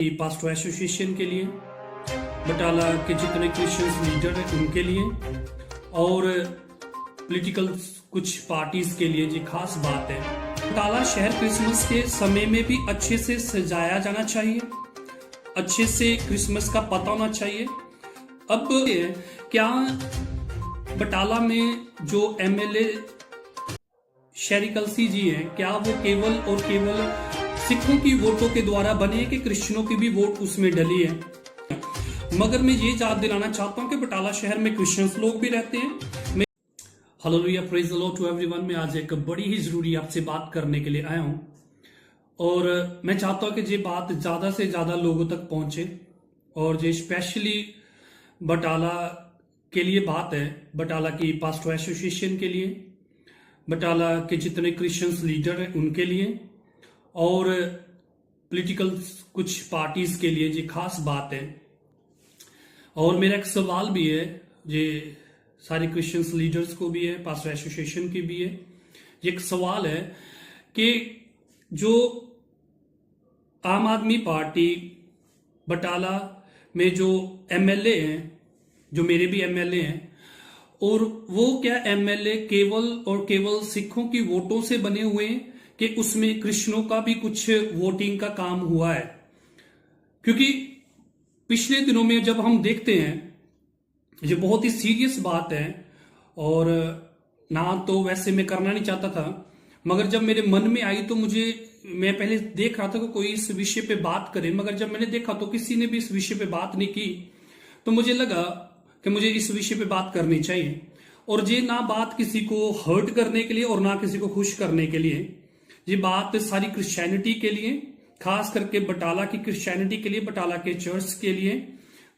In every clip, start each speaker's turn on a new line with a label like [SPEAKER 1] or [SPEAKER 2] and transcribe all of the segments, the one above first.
[SPEAKER 1] पास्टो association के लिए, बटाला के जितने क्रिश्चियंस लीडर हैं उनके लिए और पॉलिटिकल कुछ पार्टीज के लिए जी खास बात है। बटाला शहर क्रिसमस के समय में भी अच्छे से सजाया जाना चाहिए, अच्छे से क्रिसमस का पता होना चाहिए। अब क्या बटाला में जो एमएलए शेरी कलसी जी हैं, क्या वो केवल और केवल सिखों की वोटों के द्वारा बने कि क्रिश्चियनों की भी वोट उसमें डली है? मगर मैं ये याद दिलाना चाहता हूं कि बटाला शहर में क्रिश्चियंस लोग भी रहते हैं। Hallelujah, praise the lord to everyone. मैं आज एक बड़ी ही जरूरी आपसे बात करने के लिए आया हूं और मैं चाहता हूं कि ये बात ज्यादा से ज्यादा लोगों तक पहुंचे और ये स्पेशली बटाला के लिए बात है, बटाला की पास्टो एसोसिएशन के लिए, बटाला के जितने क्रिश्चियंस लीडर हैं उनके लिए और पॉलिटिकल कुछ पार्टीज के लिए जी खास बात है। और मेरा एक सवाल भी है, ये सारे क्रिश्चियंस लीडर्स को भी है, पास्टो एसोसिएशन की भी है। ये एक सवाल है कि जो आम आदमी पार्टी बटाला में जो एमएलए हैं, जो मेरे भी एमएलए हैं, और वो क्या एमएलए केवल और केवल सिखों की वोटों से बने हुए हैं कि उसमें क्रिश्चियनों का भी कुछ वोटिंग का काम हुआ है? क्योंकि पिछले दिनों में जब हम देखते हैं, ये बहुत ही सीरियस बात है और ना तो वैसे मैं करना नहीं चाहता था, मगर जब मेरे मन में आई तो मैं पहले देख रहा था कि कोई इस विषय पे बात करे, मगर जब मैंने देखा तो किसी ने भी इस विषय पे बात नहीं की, तो मुझे लगा कि मुझे इस विषय पे बात करनी चाहिए। और ये ना बात किसी को हर्ट करने के लिए और ना किसी को खुश करने के लिए, ये बात सारी क्रिश्चियनिटी के लिए, खास करके बटाला की क्रिश्चियनिटी के लिए, बटाला के चर्च के लिए,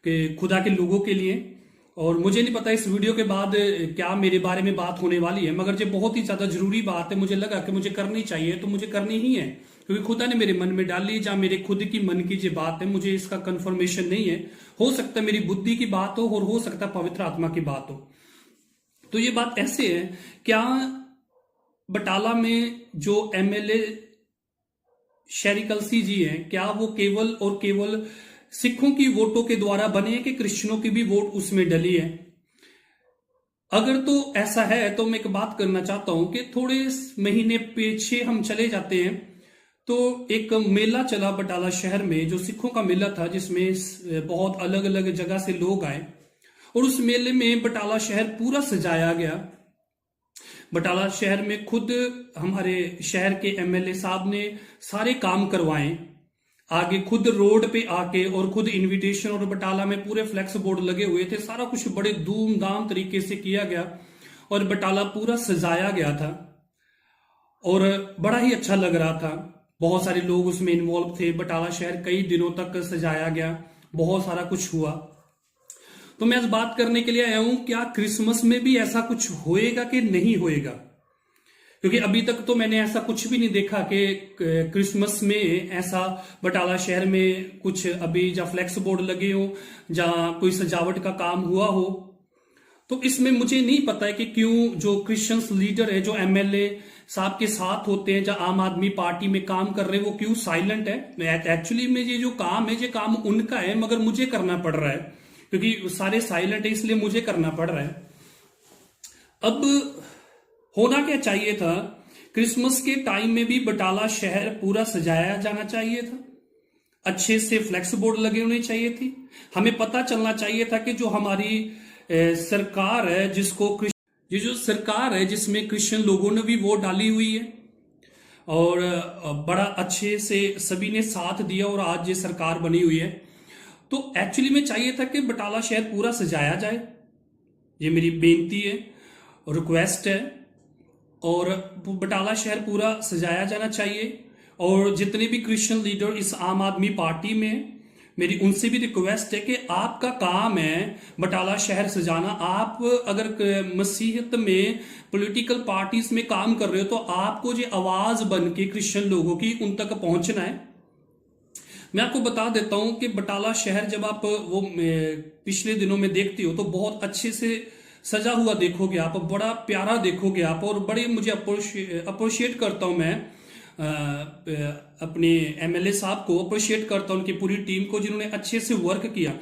[SPEAKER 1] के खुदा के लोगों के लिए। और मुझे नहीं पता इस वीडियो के बाद क्या मेरे बारे में बात होने वाली है, मगर ये बहुत ही ज्यादा जरूरी बात है, मुझे लगा कि मुझे करनी चाहिए तो मुझे करनी ही है, क्योंकि खुदा ने मेरे मन में डाली, जहां मेरे खुद की मन की जो बात है, मुझे इसका कंफर्मेशन नहीं है। हो सकता है मेरी बुद्धि की बात हो और हो सकता है पवित्र आत्मा की बात हो। तो ये बात ऐसे है, क्या बटाला में जो एमएलए शेरी कलसी जी हैं, क्या वो केवल और केवल सिखों की वोटों के द्वारा बने कि क्रिश्चियनों की भी वोट उसमें डली है? अगर तो ऐसा है तो मैं एक बात करना चाहता हूं कि थोड़े महीने पीछे हम चले जाते हैं तो एक मेला चला बटाला शहर में, जो सिखों का मेला था, जिसमें बहुत अलग अलग जगह से लोग आए और उस मेले में बटाला शहर पूरा सजाया गया। बटाला शहर में खुद हमारे शहर के एमएलए साहब ने सारे काम करवाए, आगे खुद रोड पे आके और खुद इनविटेशन, और बटाला में पूरे फ्लेक्स बोर्ड लगे हुए थे, सारा कुछ बड़े धूमधाम तरीके से किया गया और बटाला पूरा सजाया गया था और बड़ा ही अच्छा लग रहा था। बहुत सारे लोग उसमें इन्वॉल्व थे, बटाला शहर कई दिनों तक सजाया गया, बहुत सारा कुछ हुआ। तो मैं आज बात करने के लिए आया हूं, क्या क्रिसमस में भी ऐसा कुछ होएगा कि नहीं होएगा? क्योंकि अभी तक तो मैंने ऐसा कुछ भी नहीं देखा कि क्रिसमस में ऐसा बटाला शहर में कुछ अभी जहां फ्लेक्स बोर्ड लगे हो, जहां कोई सजावट का काम हुआ हो। तो इसमें मुझे नहीं पता है कि क्यों जो क्रिश्चियंस लीडर है, जो एमएलए साहब के साथ होते हैं, जहां आम आदमी पार्टी में काम कर रहे हैं, वो क्यों साइलेंट है? एक्चुअली में ये जो काम है, ये काम उनका है, मगर मुझे करना पड़ रहा है क्योंकि सारे साइलेंट है, इसलिए मुझे करना पड़ रहा है। अब होना क्या चाहिए था? क्रिसमस के टाइम में भी बटाला शहर पूरा सजाया जाना चाहिए था, अच्छे से फ्लेक्स बोर्ड लगे होने चाहिए थी, हमें पता चलना चाहिए था कि जो हमारी सरकार है, ये जो सरकार है जिसमें क्रिश्चियन लोगों ने भी वोट डाली हुई है और बड़ा अच्छे से सभी ने साथ दिया और आज ये सरकार बनी हुई है। तो एक्चुअली में चाहिए था कि बटाला शहर पूरा सजाया जाए, ये मेरी बेनती है, रिक्वेस्ट है, और बटाला शहर पूरा सजाया जाना चाहिए। और जितने भी क्रिश्चियन लीडर इस आम आदमी पार्टी में, मेरी उनसे भी रिक्वेस्ट है कि आपका काम है बटाला शहर सजाना। आप अगर मसीहत में पॉलिटिकल पार्टीज में काम कर रहे हो तो आपको जो आवाज बन के क्रिश्चियन लोगों की उन तक पहुंचना है। मैं आपको बता देता हूं कि बटाला शहर जब आप वो पिछले दिनों में देखते हो तो बहुत अच्छे से सजा हुआ देखोगे आप, बड़ा प्यारा देखोगे आप, और बड़े मुझे अप्रिशिएट करता हूं मैं अपने एमएलए साहब को अप्रिशिएट करता हूं, उनकी पूरी टीम को जिन्होंने अच्छे से वर्क किया।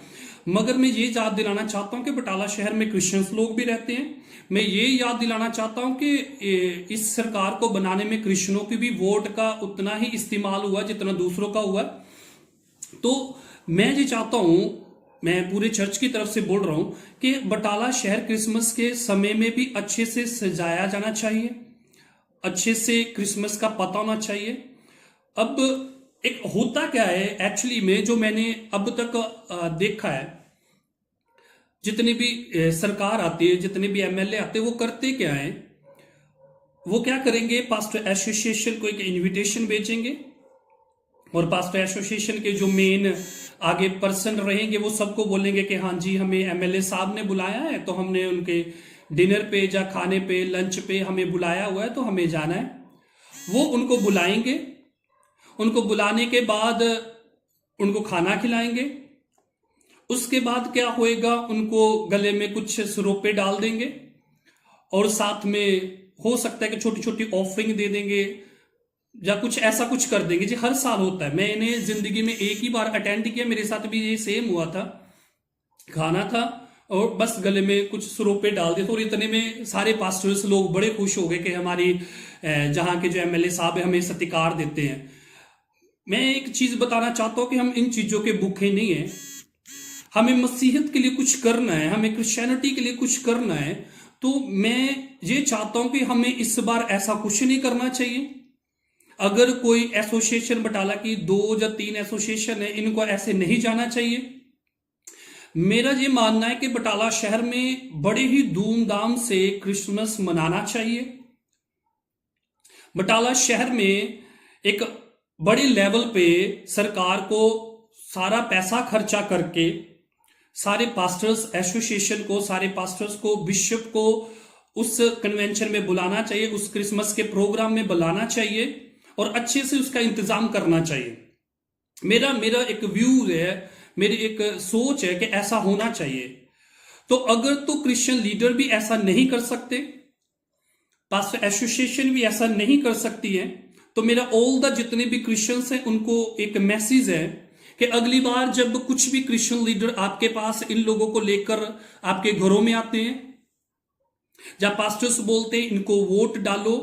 [SPEAKER 1] मगर मैं ये याद दिलाना चाहता हूं कि बटाला शहर में क्रिश्चियंस लोग भी रहते हैं। मैं ये याद दिलाना चाहता हूं कि इस सरकार को बनाने में क्रिश्चियनों की भी वोट का उतना ही इस्तेमाल हुआ जितना दूसरों का हुआ। तो मैं ये चाहता हूं, मैं पूरे चर्च की तरफ से बोल रहा हूं कि बटाला शहर क्रिसमस के समय में भी अच्छे से सजाया जाना चाहिए, अच्छे से क्रिसमस का पता होना चाहिए। अब एक होता क्या है एक्चुअली में, जो मैंने अब तक देखा है, जितनी भी सरकार आती है, जितने भी एमएलए आते हैं, वो करते क्या है, वो क्या करेंगे, पास्टर एसोसिएशन को एक इनविटेशन भेजेंगे और पास्टर एसोसिएशन के जो मेन आगे पर्सन रहेंगे वो सबको बोलेंगे कि हाँ जी हमें एमएलए साहब ने बुलाया है, तो हमने उनके डिनर पे या खाने पे लंच पे हमें बुलाया हुआ है, तो हमें जाना है। वो उनको बुलाएंगे, उनको बुलाने के बाद उनको खाना खिलाएंगे। उसके बाद क्या होएगा, उनको गले में कुछ सिरोपे डाल देंगे और साथ में हो सकता है कि छोटी छोटी ऑफरिंग दे देंगे या कुछ ऐसा कुछ कर देंगे। जी हर साल होता है, मैंने जिंदगी में एक ही बार अटेंड किया, मेरे साथ भी ये सेम हुआ था। खाना था और बस गले में कुछ सिरोपे डाल दिए, तो और इतने में सारे पास्टर्स लोग बड़े खुश हो गए कि हमारी जहां के जो एमएलए साहब है हमें सत्कार देते हैं। मैं एक चीज बताना चाहता हूं कि हम इन चीजों के भूखे नहीं है। हमें मसीहत के लिए कुछ करना है, हमें क्रिश्चियनिटी के लिए कुछ करना है। तो मैं ये चाहता हूं कि हमें इस बार ऐसा कुछ नहीं करना चाहिए। अगर कोई एसोसिएशन, बटाला की 2 या 3 एसोसिएशन है, इनको ऐसे नहीं जाना चाहिए। मेरा ये मानना है कि बटाला शहर में बड़े ही धूमधाम से क्रिसमस मनाना चाहिए। बटाला शहर में एक बड़े लेवल पे सरकार को सारा पैसा खर्चा करके सारे पास्टर्स एसोसिएशन को, सारे पास्टर्स को, बिशप को उस कन्वेंशन में बुलाना चाहिए, उस क्रिसमस के प्रोग्राम में बुलाना चाहिए और अच्छे से उसका इंतजाम करना चाहिए। मेरा एक व्यू है, मेरी एक सोच है कि ऐसा होना चाहिए। तो अगर तो क्रिश्चियन लीडर भी ऐसा नहीं कर सकते, पास्टर एसोसिएशन भी ऐसा नहीं कर सकती है, तो मेरा ऑल द जितने भी क्रिश्चियंस हैं उनको एक मैसेज है कि अगली बार जब कुछ भी क्रिश्चियन लीडर आपके पास इन लोगों को लेकर आपके घरों में आते हैं, जब पास्टर्स बोलते हैं इनको वोट डालो,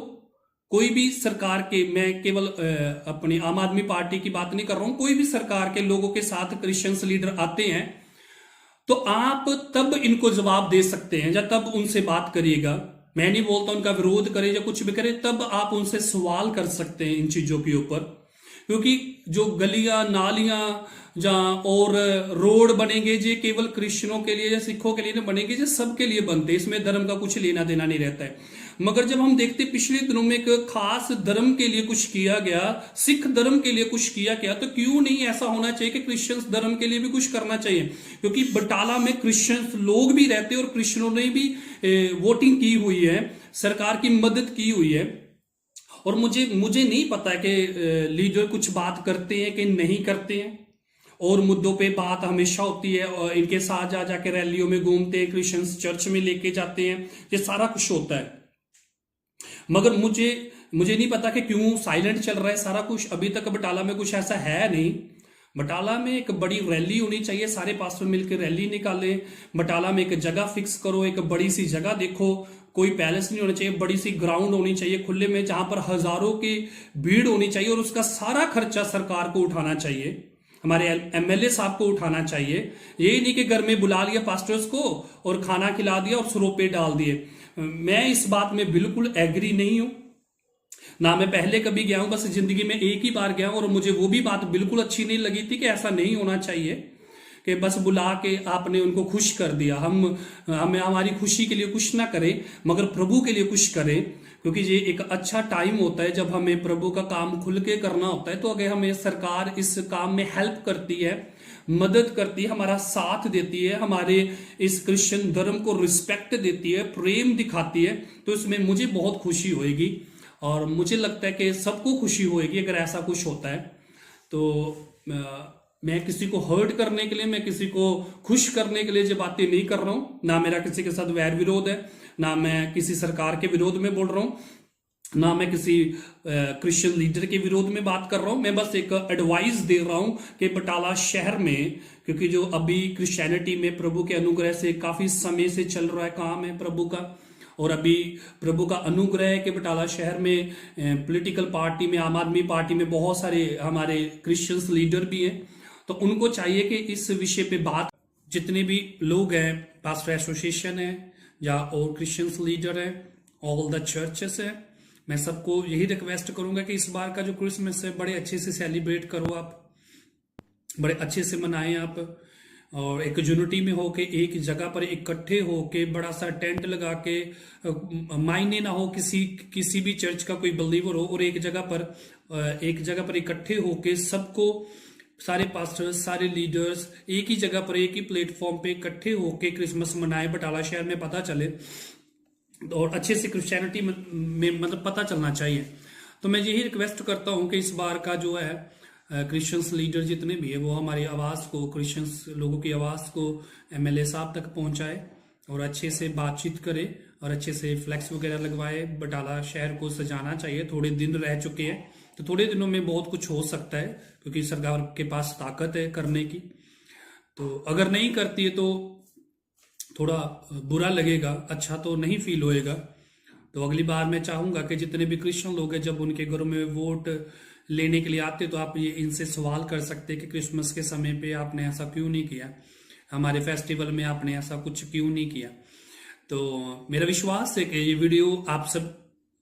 [SPEAKER 1] कोई भी सरकार के, मैं केवल अपनी आम आदमी पार्टी की बात नहीं कर रहा हूं, कोई भी सरकार के लोगों के साथ क्रिश्चियंस लीडर आते हैं, तो आप तब इनको जवाब दे सकते हैं या तब उनसे बात करिएगा। मैं नहीं बोलता उनका विरोध करे या कुछ भी करे, तब आप उनसे सवाल कर सकते हैं इन चीजों के ऊपर। क्योंकि जो गलियां नालियां जहां और रोड बनेंगे जे केवल क्रिश्चियनों के लिए या सिखों के लिए नहीं बनेंगे, जे सबके लिए बनते, इसमें धर्म का कुछ लेना देना नहीं रहता है। मगर जब हम देखते पिछले दिनों में एक खास धर्म के लिए कुछ किया गया, सिख धर्म के लिए कुछ किया गया, तो क्यों नहीं ऐसा होना चाहिए कि क्रिश्चियंस धर्म के लिए भी कुछ करना चाहिए। क्योंकि बटाला में क्रिश्चियंस लोग भी रहते हैं और क्रिश्चियनों ने भी वोटिंग की हुई है, सरकार की मदद की हुई है। और मुझे नहीं पता है कि लीडर कुछ बात करते हैं कि नहीं करते हैं, और मुद्दों पे बात हमेशा होती है, और इनके साथ जा जाके रैलियों में घूमते हैं, क्रिश्चियंस चर्च में लेके जाते हैं, ये सारा कुछ होता है। मगर मुझे नहीं पता कि क्यों साइलेंट चल रहा है सारा कुछ। अभी तक बटाला में कुछ ऐसा है नहीं। बटाला में एक बड़ी रैली होनी चाहिए, सारे पास्टर मिलकर रैली निकालें। बटाला में एक जगह फिक्स करो, एक बड़ी सी जगह देखो, कोई पैलेस नहीं होना चाहिए, बड़ी सी ग्राउंड होनी चाहिए खुले में, जहां पर हजारों की भीड़ होनी चाहिए, और उसका सारा खर्चा सरकार को उठाना चाहिए, हमारे एमएलए साहब को उठाना चाहिए। यही नहीं कि घर में बुला लिया पास्टर्स को और खाना खिला दिया और सिरोपे डाल दिए। मैं इस बात में बिल्कुल एग्री नहीं हूं, ना मैं पहले कभी गया हूं, बस जिंदगी में एक ही बार गया हूं, और मुझे वो भी बात बिल्कुल अच्छी नहीं लगी थी कि ऐसा नहीं होना चाहिए कि बस बुला के आपने उनको खुश कर दिया। हमें हमारी खुशी के लिए कुछ ना करें, मगर प्रभु के लिए कुछ करें, क्योंकि ये एक अच्छा टाइम होता है जब हमें प्रभु का काम खुल के करना होता है। तो अगर हमें सरकार इस काम में हेल्प करती है, मदद करती है, हमारा साथ देती है, हमारे इस क्रिश्चियन धर्म को रिस्पेक्ट देती है, प्रेम दिखाती है, तो इसमें मुझे बहुत खुशी होएगी, और मुझे लगता है कि सबको खुशी होएगी अगर ऐसा कुछ होता है। तो मैं किसी को हर्ट करने के लिए, मैं किसी को खुश करने के लिए जो बातें नहीं कर रहा हूं, ना मेरा किसी के साथ वैर विरोध है, ना मैं किसी सरकार के विरोध में बोल रहा हूं। ना मैं किसी क्रिश्चियन लीडर के विरोध में बात कर रहा हूं, मैं बस एक एडवाइस दे रहा हूं कि बटाला शहर में, क्योंकि जो अभी क्रिश्चियनिटी में प्रभु के अनुग्रह से काफी समय से चल रहा है काम है प्रभु का, और अभी प्रभु का अनुग्रह है कि बटाला शहर में पॉलिटिकल पार्टी में, आम आदमी पार्टी में बहुत सारे हमारे क्रिश्चियंस लीडर भी हैं। तो उनको चाहिए कि इस विषय पे बात, जितने भी लोग हैं, पास्टर एसोसिएशन है या और क्रिश्चियंस लीडर है, ऑल द चर्चेस है, मैं सबको यही रिक्वेस्ट करूंगा कि इस बार का जो क्रिसमस है बड़े अच्छे से सेलिब्रेट करो, आप बड़े अच्छे से मनाएं आप, और एक यूनिटी में होके एक जगह पर इकट्ठे होके बड़ा सा टेंट लगा के, मायने ना हो किसी भी चर्च का कोई बिलीवर हो, और एक जगह पर इकट्ठे होके सबको, सारे पास्टर्स, सारे लीडर्स एक ही जगह पर, एक ही प्लेटफॉर्म पे इकट्ठे होके क्रिसमस मनाए, बटाला शहर में पता चले और अच्छे से क्रिश्चियनिटी में मतलब पता चलना चाहिए। तो मैं यही रिक्वेस्ट करता हूं कि इस बार का जो है क्रिश्चियंस लीडर जितने भी है वो हमारी आवाज को, क्रिश्चियंस लोगों की आवाज को एमएलए साहब तक पहुंचाए और अच्छे से बातचीत करे और अच्छे से फ्लैक्स वगैरह लगवाए। बटाला शहर को सजाना चाहिए, थोड़े दिन रह चुके हैं, तो थोड़े दिनों में बहुत कुछ हो सकता है क्योंकि सरकार के पास ताकत है करने की। तो अगर नहीं करती है तो थोड़ा बुरा लगेगा, अच्छा तो नहीं फील होएगा। तो अगली बार मैं चाहूंगा कि जितने भी क्रिश्चियन लोग हैं जब उनके घरों में वोट लेने के लिए आते तो आप ये इनसे सवाल कर सकते हैं कि क्रिसमस के समय पे आपने ऐसा क्यों नहीं किया, हमारे फेस्टिवल में आपने ऐसा कुछ क्यों नहीं किया। तो मेरा विश्वास है कि ये वीडियो आप सब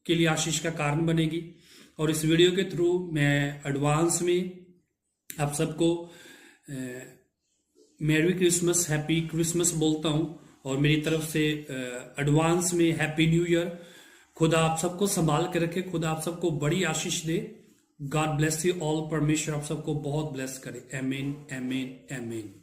[SPEAKER 1] के लिए आशीष का कारण बनेगी, और इस वीडियो के थ्रू मैं एडवांस में आप सबको मेरी क्रिसमस, हैप्पी क्रिसमस बोलता हूं, और मेरी तरफ से एडवांस में हैप्पी न्यू ईयर। खुदा आप सबको संभाल के रखे, खुदा आप सबको बड़ी आशीष दे। गॉड ब्लेस यू ऑल, परमेश्वर आप सबको बहुत ब्लेस करे। आमीन, आमीन, आमीन।